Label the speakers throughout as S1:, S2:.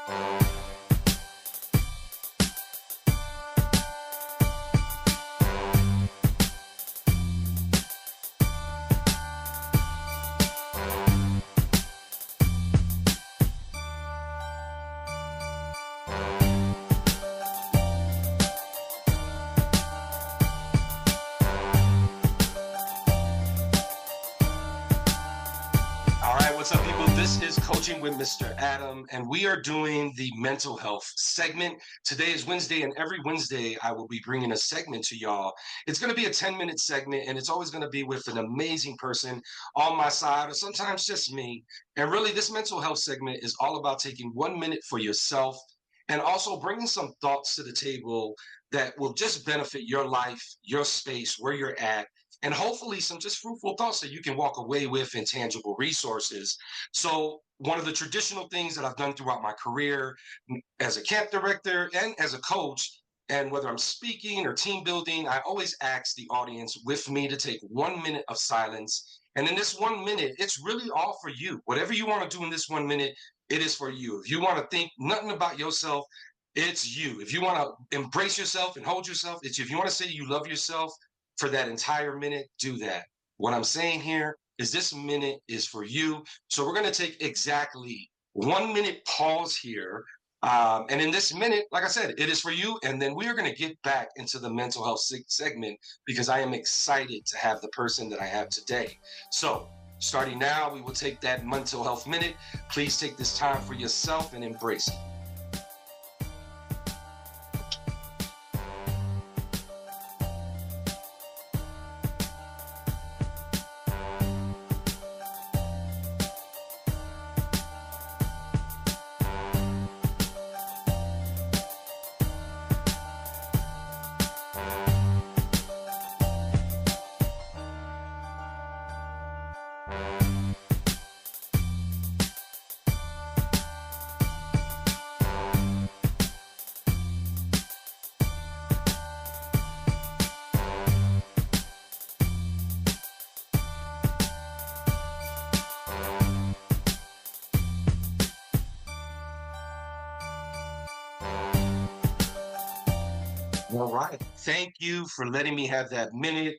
S1: All right, what's up, people? This is Coaching with Mr. Adam, and we are doing the mental health segment. Today is Wednesday, and every Wednesday I will be bringing a segment to y'all. It's going to be a 10-minute segment, and it's always going to be with an amazing person on my side, or sometimes just me. And really, this mental health segment is all about taking 1 minute for yourself and also bringing some thoughts to the table that will just benefit your life, your space, where you're at, and hopefully some just fruitful thoughts that you can walk away with in tangible resources. So one of the traditional things that I've done throughout my career as a camp director and as a coach, and whether I'm speaking or team building, I always ask the audience with me to take 1 minute of silence. And in this 1 minute, it's really all for you. Whatever you want to do in this 1 minute, it is for you. If you want to think nothing about yourself, it's you. If you want to embrace yourself and hold yourself, it's you. If you want to say you love yourself, for that entire minute, do that. What I'm saying here is this minute is for you. So we're going to take exactly 1 minute pause here. And in this minute, like I said, it is for you. And then we are going to get back into the mental health segment because I am excited to have the person that I have today. So starting now, we will take that mental health minute. Please take this time for yourself and embrace it. All right. Thank you for letting me have that minute.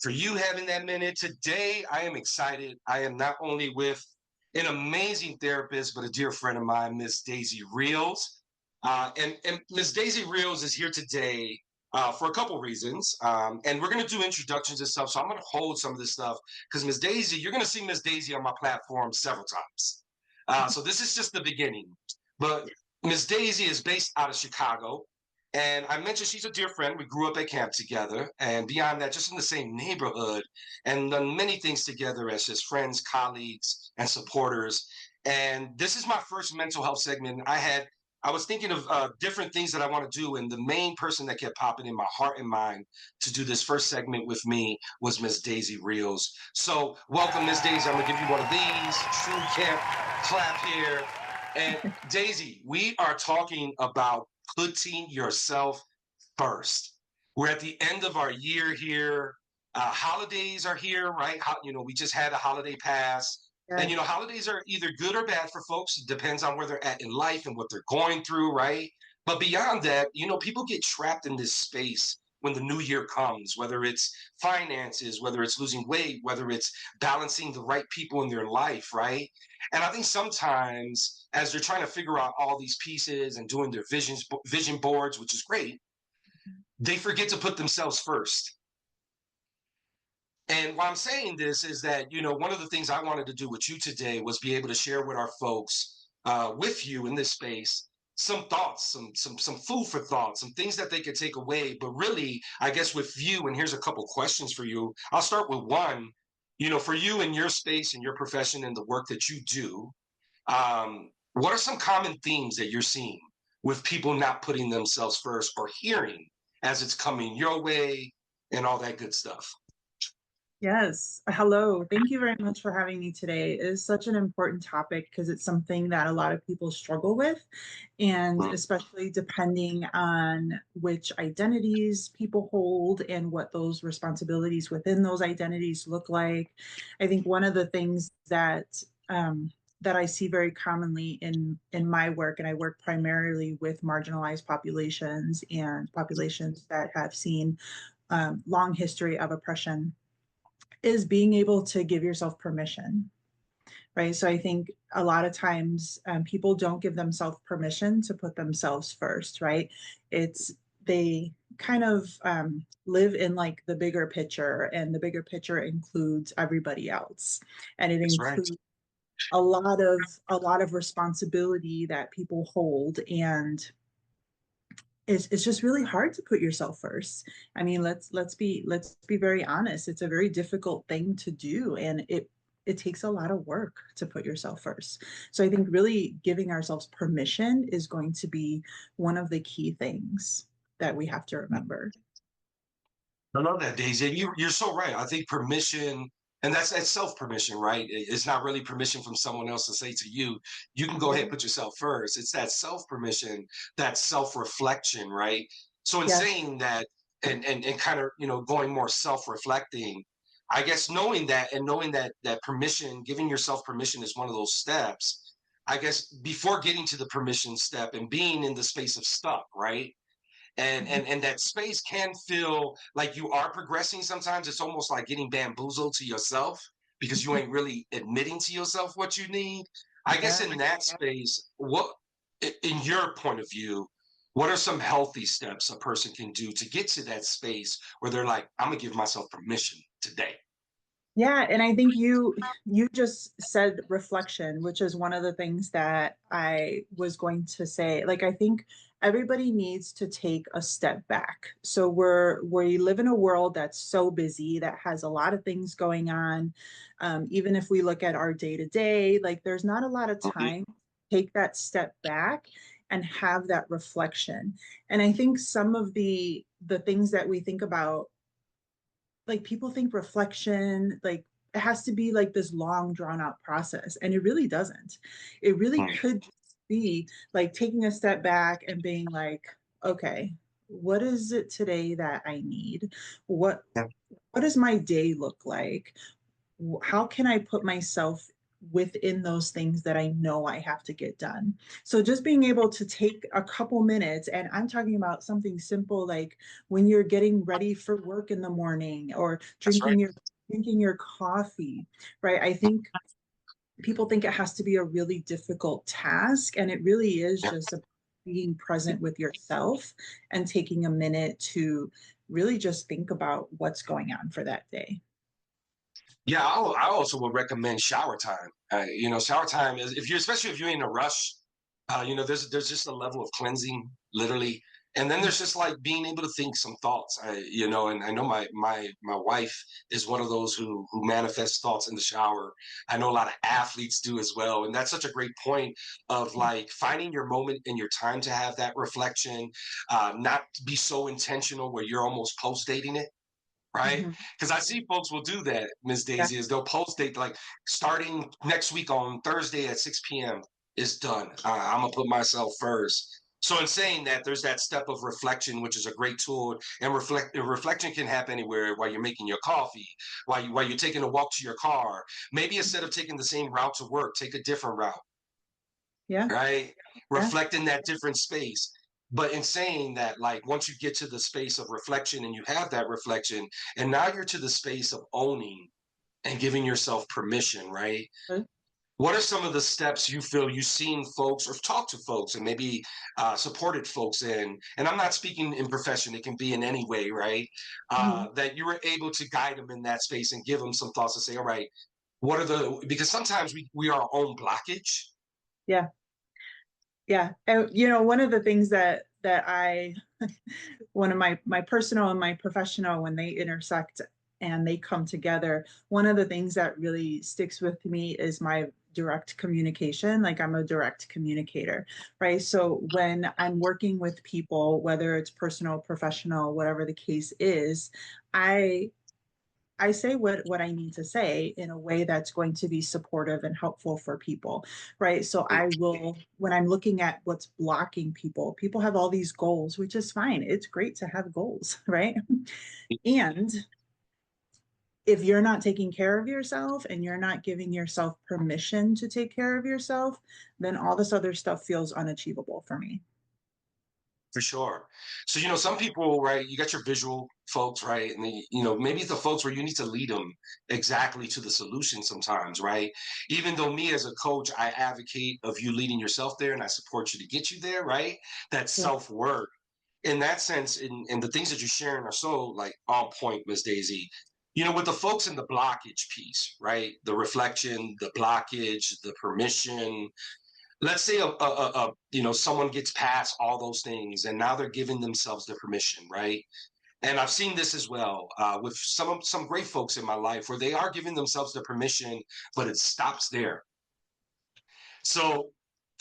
S1: For you having that minute. Today, I am excited. I am not only with an amazing therapist, but a dear friend of mine, Miss Daisy Rios. And Miss Daisy Rios is here today for a couple reasons. And we're going to do introductions and stuff. So I'm going to hold some of this stuff because Miss Daisy, you're going to see Miss Daisy on my platform several times. So this is just the beginning. But Miss Daisy is based out of Chicago. And I mentioned she's a dear friend. We grew up at camp together. And beyond that, just in the same neighborhood and done many things together as just friends, colleagues, and supporters. And this is my first mental health segment. I was thinking of different things that I want to do. And the main person that kept popping in my heart and mind to do this first segment with me was Miss Daisy Rios. So welcome, Miss Daisy. I'm going to give you one of these. True camp clap here. And Daisy, we are talking about putting yourself first. We're at the end of our year here. Holidays are here, right? We just had a holiday pass. And, holidays are either good or bad for folks. It depends on where they're at in life and what they're going through, right? But beyond that, people get trapped in this space when the new year comes, whether it's finances, whether it's losing weight, whether it's balancing the right people in their life, right? And I think sometimes as they're trying to figure out all these pieces and doing their vision boards, which is great, they forget to put themselves first. And why I'm saying this is that, one of the things I wanted to do with you today was be able to share with our folks, with you in this space, some thoughts, some food for thought, some things that they could take away. But really, I guess with you, and here's a couple questions for you. I'll start with one. For you in your space and your profession and the work that you do, what are some common themes that you're seeing with people not putting themselves first or hearing as it's coming your way and all that good stuff?
S2: Yes. Hello. Thank you very much for having me today. It is such an important topic because it's something that a lot of people struggle with, and especially depending on which identities people hold and what those responsibilities within those identities look like. I think one of the things that that I see very commonly in my work, and I work primarily with marginalized populations and populations that have seen long history of oppression, is being able to give yourself permission, right? So I think a lot of times people don't give themselves permission to put themselves first, right? It's they kind of live in like the bigger picture, and the bigger picture includes everybody else, and it
S1: That's right.
S2: includes a lot of responsibility that people hold, and it's just really hard to put yourself first. I mean, let's be very honest. It's a very difficult thing to do, and it takes a lot of work to put yourself first. So I think really giving ourselves permission is going to be one of the key things that we have to remember.
S1: I love that, Daisy. You're so right. I think permission, and that's self permission, right? It's not really permission from someone else to say to you, you can go ahead and put yourself first. It's that self permission, that self reflection, right? So in
S2: Yes.
S1: saying that, and kind of going more self reflecting, I guess knowing that and knowing that permission, giving yourself permission is one of those steps. I guess before getting to the permission step and being in the space of stuck, right? And that space can feel like you are progressing. Sometimes it's almost like getting bamboozled to yourself because you ain't really admitting to yourself what you need. I guess
S2: Yeah.
S1: in that space, what in your point of view, what are some healthy steps a person can do to get to that space where they're like, I'm gonna give myself permission today?
S2: Yeah, and I think you just said reflection, which is one of the things that I was going to say. Like I think everybody needs to take a step back. So we live in a world that's so busy, that has a lot of things going on. Even if we look at our day to day, like there's not a lot of
S1: Mhm.
S2: time to take that step back and have that reflection. And I think some of the things that we think about, like people think reflection, like it has to be like this long drawn out process, and it really doesn't. It really
S1: Mm.
S2: could just be like taking a step back and being like, okay, what is it today that I need? what
S1: Yeah.
S2: what does my day look like? How can I put myself within those things that I know I have to get done? So just being able to take a couple minutes, and I'm talking about something simple like when you're getting ready for work in the morning, or
S1: That's right.
S2: drinking your coffee, right? I think people think it has to be a really difficult task, and it really is
S1: Yeah.
S2: just being present with yourself and taking a minute to really just think about what's going on for that day.
S1: Yeah, I also would recommend shower time. Shower time is if you're especially if you're in a rush. There's just a level of cleansing, literally, and then there's just like being able to think some thoughts. And I know my wife is one of those who manifests thoughts in the shower. I know a lot of athletes do as well, and that's such a great point of like finding your moment and your time to have that reflection, not be so intentional where you're almost post dating it, right?
S2: Mhm.
S1: Because I see folks will do that, Miss
S2: Yeah.
S1: Daisy, is they'll post date like starting next week on Thursday at 6 p.m. It's done. I'm gonna put myself first. So in saying that, there's that step of reflection, which is a great tool, and reflection can happen anywhere while you're making your coffee, while you're taking a walk to your car. Maybe instead of taking the same route to work, take a different route,
S2: Yeah.
S1: right?
S2: Yeah.
S1: Reflect in that different space. But in saying that, like once you get to the space of reflection and you have that reflection, and now you're to the space of owning and giving yourself permission, right? What are some of the steps you feel you've seen folks or talked to folks and maybe supported folks in? And I'm not speaking in profession, it can be in any way, right?
S2: Mhm.
S1: That you were able to guide them in that space and give them some thoughts to say, all right, what are because sometimes we are our own blockage.
S2: Yeah. Yeah. And one of the things that I one of my personal and my professional, when they intersect and they come together, one of the things that really sticks with me is my direct communication. Like I'm a direct communicator, right? So when I'm working with people, whether it's personal, professional, whatever the case is, I I say what I need to say in a way that's going to be supportive and helpful for people, right? So I will, when I'm looking at what's blocking people, people have all these goals, which is fine. It's great to have goals, right? And if you're not taking care of yourself and you're not giving yourself permission to take care of yourself, then all this other stuff feels unachievable for me.
S1: For sure. So, some people, right, you got your visual folks, right? And maybe it's the folks where you need to lead them exactly to the solution sometimes, right? Even though me as a coach, I advocate of you leading yourself there and I support you to get you there, right? That
S2: Yeah.
S1: self-work in that sense, and the things that you're sharing are so like on point, Miss Daisy. With the folks in the blockage piece, right? The reflection, the blockage, the permission, let's say someone gets past all those things and now they're giving themselves the permission, right? And I've seen this as well with some great folks in my life where they are giving themselves the permission, but it stops there. So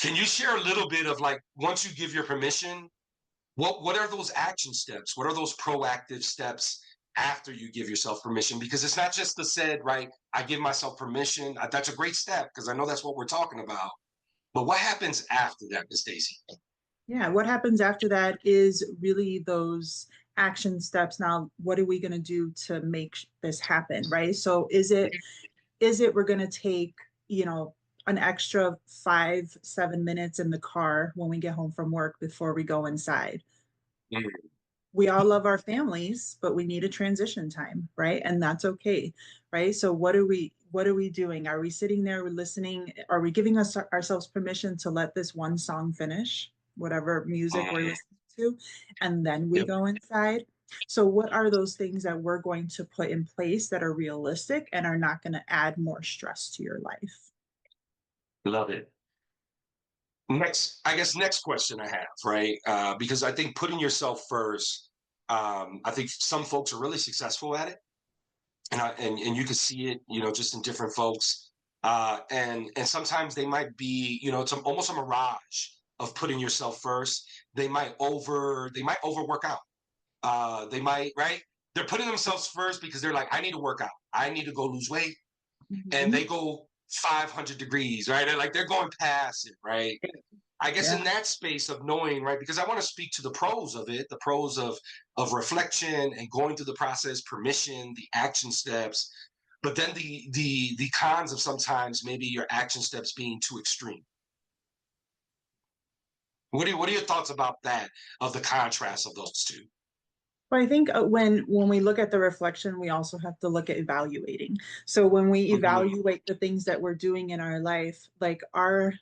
S1: can you share a little bit of like once you give your permission, what are those action steps? What are those proactive steps after you give yourself permission? Because it's not just the said, right? I give myself permission. That's a great step because I know that's what we're talking about. But what happens after that, Miss Stacy?
S2: Yeah, what happens after that is really those action steps. Now, what are we going to do to make this happen, right? So is it we're going to take, you know, an extra 5, 7 minutes in the car when we get home from work before we go inside?
S1: Mm,
S2: We all love our families, but we need a transition time, right? And that's okay, right? So what are we doing? Are we sitting there, we're listening? Are we giving ourselves permission to let this one song finish, whatever music we're
S1: mm,
S2: listening to, and then we
S1: yep,
S2: go inside? So what are those things that we're going to put in place that are realistic and are not going to add more stress to your life?
S1: love it. Next question I have, right? Because I think putting yourself first, I think some folks are really successful at it, and you can see it, just in different folks. And sometimes they might be, it's almost a mirage of putting yourself first. They might overwork out. They might, right? They're putting themselves first because they're like, I need to work out. I need to go lose weight. And
S2: Mhm.
S1: they go 500 degrees, right? They're going past it, right? I guess
S2: Yeah.
S1: in that space of knowing, right? Because I want to speak to the pros of it, the pros of reflection and going through the process, permission, the action steps, but then the cons of sometimes maybe your action steps being too extreme. What are your thoughts about that, of the contrast of those two?
S2: But I think when we look at the reflection, we also have to look at evaluating. So when we
S1: Mhm.
S2: evaluate the things that we're doing in our life, like are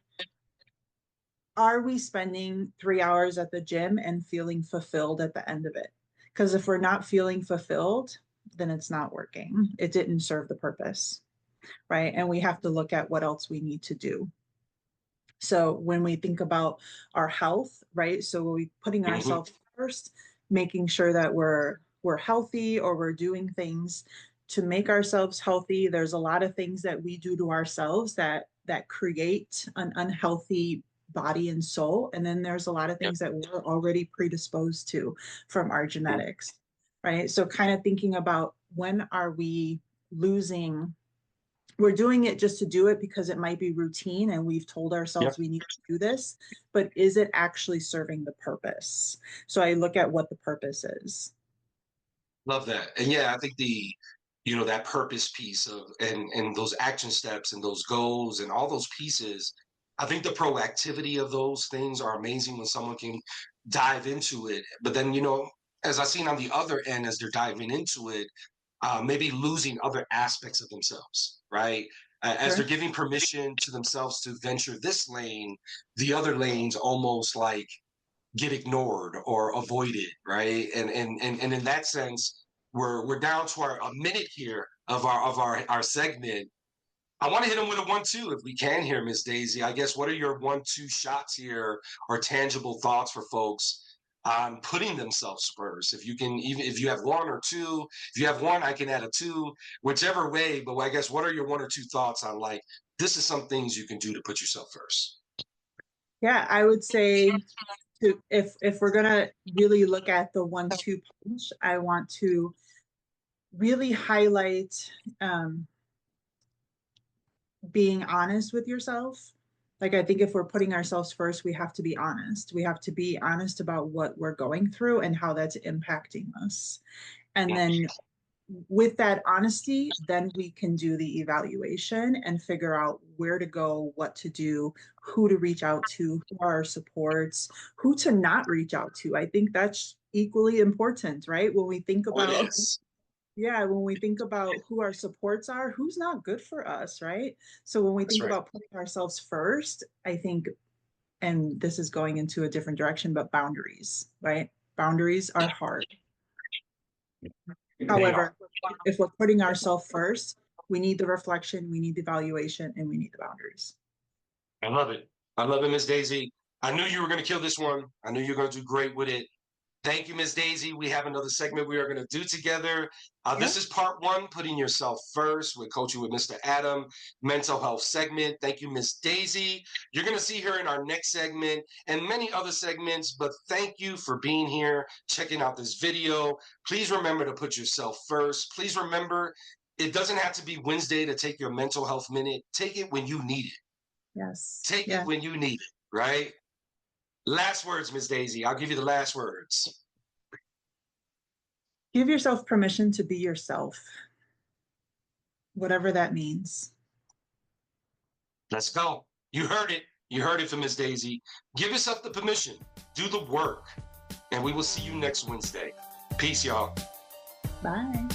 S2: we spending 3 hours at the gym and feeling fulfilled at the end of it? Because if we're not feeling fulfilled, then it's not working. It didn't serve the purpose, right? And we have to look at what else we need to do. So when we think about our health, right? So we putting
S1: Mhm.
S2: ourselves first, making sure that we're healthy or we're doing things to make ourselves healthy. There's a lot of things that we do to ourselves that create an unhealthy body and soul. And then there's a lot of
S1: Yep.
S2: things that we're already predisposed to from our
S1: Mhm.
S2: genetics, right? So kind of thinking about when are we losing, we're doing it just to do it because it might be routine and we've told
S1: Yep.
S2: ourselves we need to do this, but is it actually serving the purpose? So I look at what the purpose is.
S1: Love that. And yeah, I think that purpose piece of and those action steps and those goals and all those pieces, I think the proactivity of those things are amazing when someone can dive into it. But then, as I've seen on the other end, as they're diving into it, maybe losing other aspects of themselves, right? As they're
S2: Sure.
S1: giving permission to themselves to venture this lane, the other lanes almost like get ignored or avoided, right? And in that sense, we're down to a minute here of our segment. I want to hit them with a 1-2 if we can here, Miss Daisy. I guess what are your 1-2 shots here or tangible thoughts for folks on putting themselves first? If you can, even if you have one or two, if you have one, I can add a two, whichever way. But I guess what are your 1 or 2 thoughts on like this is some things you can do to put yourself first?
S2: Yeah, I would say to if we're gonna really look at the 1-2 punch, I want to really highlight being honest with yourself. Like, I think if we're putting ourselves first, we have to be honest. We have to be honest about what we're going through and how that's impacting us. And then with that honesty, then we can do the evaluation and figure out where to go, what to do, who to reach out to, who are our supports, who to not reach out to. I think that's equally important, right? When we think
S1: Oh, it
S2: about,
S1: is.
S2: yeah, when we think about who our supports are, who's not good for us, right? So when we
S1: That's
S2: think
S1: right.
S2: about putting ourselves first, I think, and this is going into a different direction, but boundaries, right? Boundaries are hard.
S1: They are.
S2: However, if we're putting ourselves first, we need the reflection, we need the evaluation, and we need the boundaries.
S1: I love it. I love it, Miss Daisy. I knew you were going to kill this one. I knew you were going to do great with it. Thank you, Miss Daisy. We have another segment we are going to do together. This
S2: Yep.
S1: is part one, putting yourself first with coaching with Mr. Adam, mental health segment. Thank you, Miss Daisy. You're going to see her in our next segment and many other segments, but thank you for being here, checking out this video. Please remember to put yourself first. Please remember, it doesn't have to be Wednesday to take your mental health minute. Take it when you need it.
S2: Yes.
S1: Take it
S2: Yeah.
S1: when you need it, right? Last words, Miss Daisy. I'll give you the last words.
S2: Give yourself permission to be yourself, whatever that means.
S1: Let's go. You heard it. You heard it from Miss Daisy. Give yourself the permission. Do the work. And we will see you next Wednesday. Peace, y'all.
S2: Bye.